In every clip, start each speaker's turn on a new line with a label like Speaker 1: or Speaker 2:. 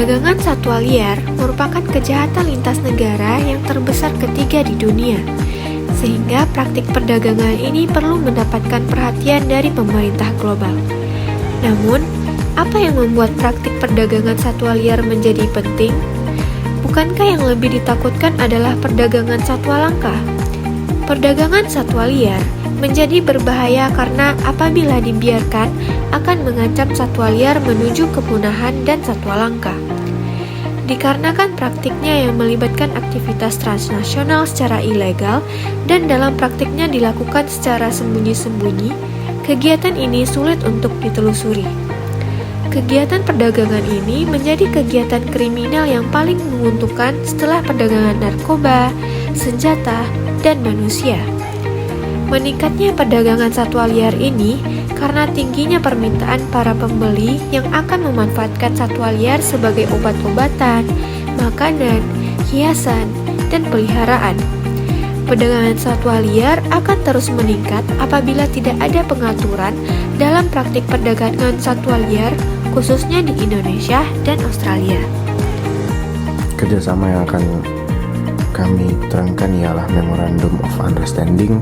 Speaker 1: Perdagangan satwa liar merupakan kejahatan lintas negara yang terbesar ketiga di dunia, sehingga praktik perdagangan ini perlu mendapatkan perhatian dari pemerintah global. Namun, apa yang membuat praktik perdagangan satwa liar menjadi penting? Bukankah yang lebih ditakutkan adalah perdagangan satwa langka? Perdagangan satwa liar menjadi berbahaya karena apabila dibiarkan akan mengancam satwa liar menuju kepunahan dan satwa langka. Dikarenakan praktiknya yang melibatkan aktivitas transnasional secara ilegal dan dalam praktiknya dilakukan secara sembunyi-sembunyi, kegiatan ini sulit untuk ditelusuri. Kegiatan perdagangan ini menjadi kegiatan kriminal yang paling menguntungkan setelah perdagangan narkoba, senjata, dan manusia. Meningkatnya perdagangan satwa liar ini karena tingginya permintaan para pembeli yang akan memanfaatkan satwa liar sebagai obat-obatan, makanan, hiasan, dan peliharaan. Perdagangan satwa liar akan terus meningkat apabila tidak ada pengaturan dalam praktik perdagangan satwa liar, khususnya di Indonesia dan Australia.
Speaker 2: Kerjasama yang akan kami terangkan ialah Memorandum of Understanding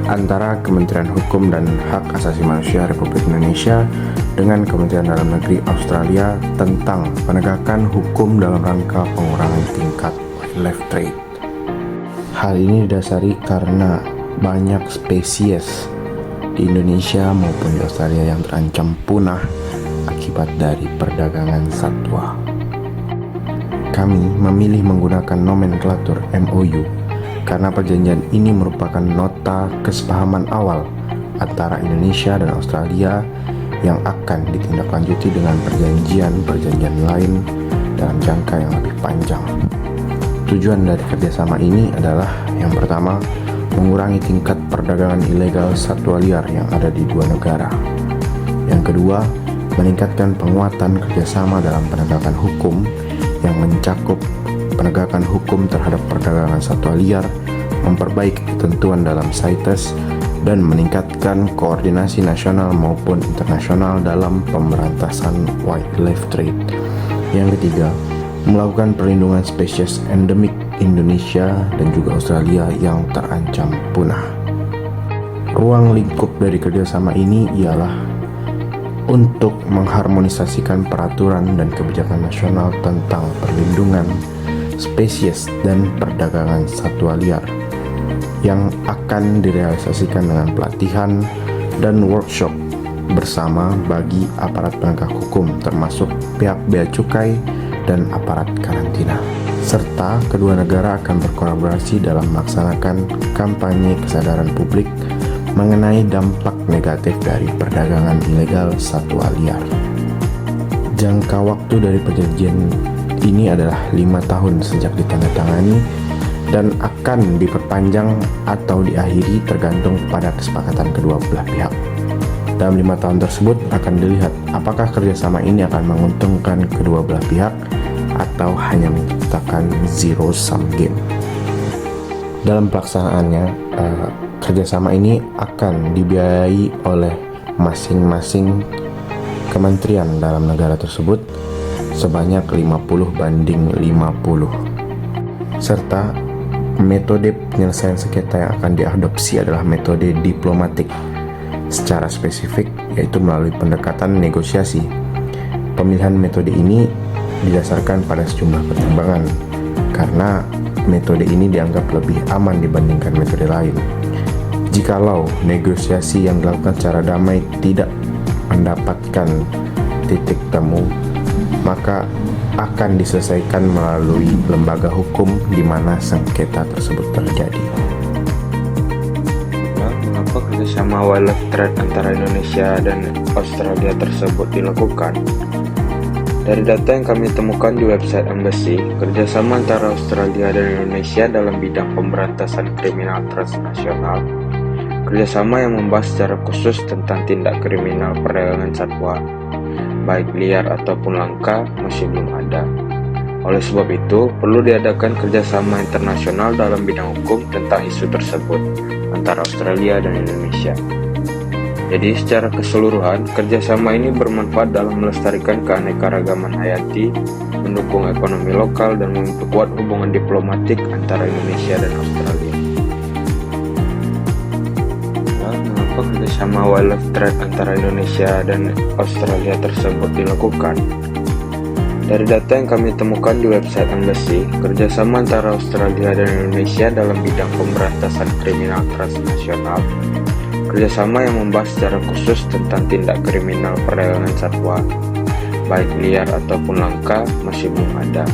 Speaker 2: antara Kementerian Hukum dan Hak Asasi Manusia Republik Indonesia dengan Kementerian Dalam Negeri Australia tentang penegakan hukum dalam rangka pengurangan tingkat wildlife trade. Hal ini didasari karena banyak spesies di Indonesia maupun di Australia yang terancam punah akibat dari perdagangan satwa. Kami memilih menggunakan nomenklatur MOU karena perjanjian ini merupakan nota kesepahaman awal antara Indonesia dan Australia yang akan ditindaklanjuti dengan perjanjian-perjanjian lain dalam jangka yang lebih panjang. Tujuan dari kerjasama ini adalah yang pertama, mengurangi tingkat perdagangan ilegal satwa liar yang ada di dua negara. Yang kedua, meningkatkan penguatan kerjasama dalam penegakan hukum yang mencakup penegakan hukum terhadap perdagangan satwa liar, memperbaiki ketentuan dalam CITES, dan meningkatkan koordinasi nasional maupun internasional dalam pemberantasan wildlife trade. Yang ketiga, melakukan perlindungan spesies endemik Indonesia dan juga Australia yang terancam punah. Ruang lingkup dari kerjasama ini ialah untuk mengharmonisasikan peraturan dan kebijakan nasional tentang perlindungan spesies dan perdagangan satwa liar yang akan direalisasikan dengan pelatihan dan workshop bersama bagi aparat penegak hukum termasuk pihak bea cukai dan aparat karantina. Serta kedua negara akan berkolaborasi dalam melaksanakan kampanye kesadaran publik mengenai dampak negatif dari perdagangan ilegal satwa liar. Jangka waktu dari perjanjian ini adalah 5 tahun sejak ditandatangani dan akan diperpanjang atau diakhiri tergantung pada kesepakatan kedua belah pihak. Dalam 5 tahun tersebut akan dilihat apakah kerjasama ini akan menguntungkan kedua belah pihak atau hanya menciptakan zero sum game. Dalam pelaksanaannya, kerjasama ini akan dibiayai oleh masing-masing kementerian dalam negara tersebut sebanyak 50/50, serta metode penyelesaian sengketa yang akan diadopsi adalah metode diplomatik secara spesifik, yaitu melalui pendekatan negosiasi. Pemilihan metode ini didasarkan pada sejumlah pertimbangan karena metode ini dianggap lebih aman dibandingkan metode lain. Jikalau negosiasi yang dilakukan secara damai tidak mendapatkan titik temu, maka akan diselesaikan melalui lembaga hukum di mana sengketa tersebut terjadi.
Speaker 3: Mengapa kerjasama wildlife trade antara Indonesia dan Australia tersebut dilakukan? Dari data yang kami temukan di website Embassy, kerjasama antara Australia dan Indonesia dalam bidang pemberantasan kriminal transnasional, kerjasama yang membahas secara khusus tentang tindak kriminal perdagangan satwa, baik liar ataupun langka, masih belum ada. Oleh sebab itu, perlu diadakan kerjasama internasional dalam bidang hukum tentang isu tersebut antara Australia dan Indonesia. Jadi secara keseluruhan, kerjasama ini bermanfaat dalam melestarikan keanekaragaman hayati, mendukung ekonomi lokal, dan memperkuat hubungan diplomatik antara Indonesia dan Australia. Mengapa kerjasama wildlife trade antara Indonesia dan Australia tersebut dilakukan? Dari data yang kami temukan di website Embassy, kerjasama antara Australia dan Indonesia dalam bidang pemberantasan kriminal transnasional, kerjasama yang membahas secara khusus tentang tindak kriminal perdagangan satwa, baik liar ataupun langka, masih belum ada.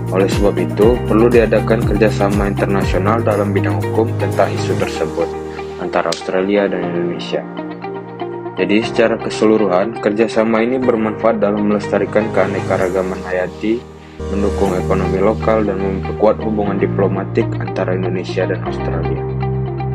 Speaker 3: Oleh sebab itu, perlu diadakan kerjasama internasional dalam bidang hukum tentang isu tersebut antara Australia dan Indonesia. Jadi secara keseluruhan, kerjasama ini bermanfaat dalam melestarikan keanekaragaman hayati, mendukung ekonomi lokal, dan memperkuat hubungan diplomatik antara Indonesia dan Australia.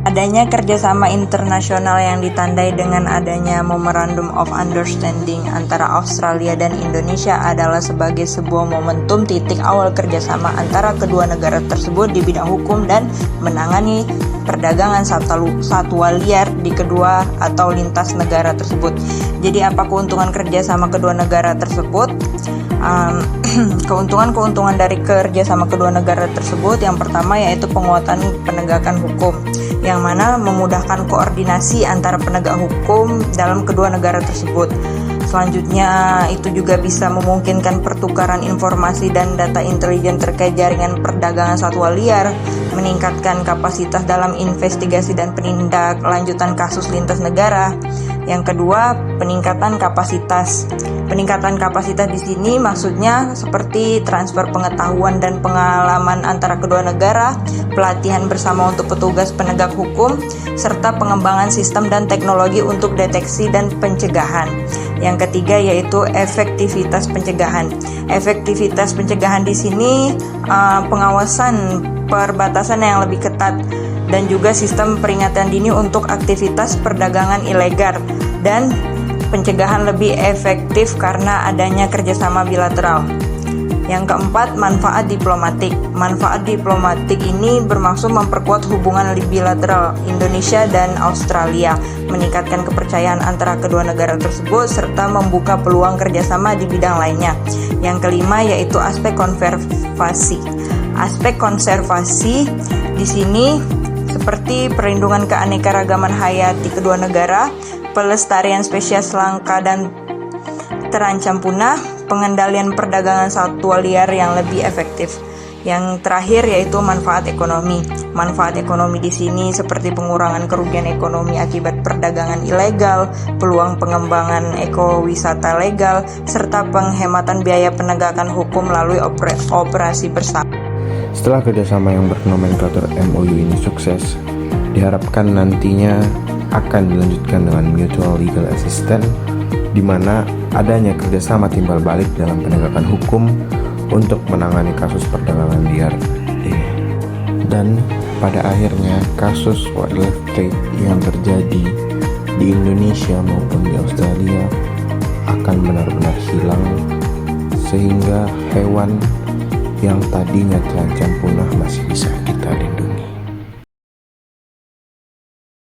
Speaker 4: Adanya kerjasama internasional yang ditandai dengan adanya Memorandum of Understanding antara Australia dan Indonesia adalah sebagai sebuah momentum titik awal kerjasama antara kedua negara tersebut di bidang hukum dan menangani perdagangan satwa liar di kedua atau lintas negara tersebut. Jadi apa keuntungan kerjasama kedua negara tersebut? Keuntungan dari kerjasama kedua negara tersebut, yang pertama yaitu penguatan penegakan hukum, yang mana memudahkan koordinasi antara penegak hukum dalam kedua negara tersebut. Selanjutnya, itu juga bisa memungkinkan pertukaran informasi dan data intelijen terkait jaringan perdagangan satwa liar, meningkatkan kapasitas dalam investigasi dan penindaklanjutan kasus lintas negara. Yang kedua, peningkatan kapasitas. Peningkatan kapasitas di sini maksudnya seperti transfer pengetahuan dan pengalaman antara kedua negara, pelatihan bersama untuk petugas penegak hukum, serta pengembangan sistem dan teknologi untuk deteksi dan pencegahan. Yang ketiga yaitu efektivitas pencegahan. Efektivitas pencegahan di sini pengawasan perbatasan yang lebih ketat dan juga sistem peringatan dini untuk aktivitas perdagangan ilegal, dan pencegahan lebih efektif karena adanya kerjasama bilateral. Yang keempat, manfaat diplomatik. Manfaat diplomatik ini bermaksud memperkuat hubungan bilateral Indonesia dan Australia, meningkatkan kepercayaan antara kedua negara tersebut, serta membuka peluang kerjasama di bidang lainnya. Yang kelima yaitu aspek konservasi. Aspek konservasi di sini seperti perlindungan keanekaragaman hayati kedua negara, pelestarian spesies langka dan terancam punah, pengendalian perdagangan satwa liar yang lebih efektif. Yang terakhir yaitu manfaat ekonomi. Manfaat ekonomi di sini seperti pengurangan kerugian ekonomi akibat perdagangan ilegal, peluang pengembangan ekowisata legal, serta penghematan biaya penegakan hukum melalui operasi bersama.
Speaker 2: Setelah kerjasama yang bernomenklatur MOU ini sukses, diharapkan nantinya akan dilanjutkan dengan Mutual Legal Assistance, di mana adanya kerjasama timbal balik dalam penegakan hukum untuk menangani kasus perdagangan liar. Dan pada akhirnya kasus wildlife trade yang terjadi di Indonesia maupun di Australia akan benar-benar hilang, sehingga hewan yang tadinya terancam punah masih bisa kita lindungi.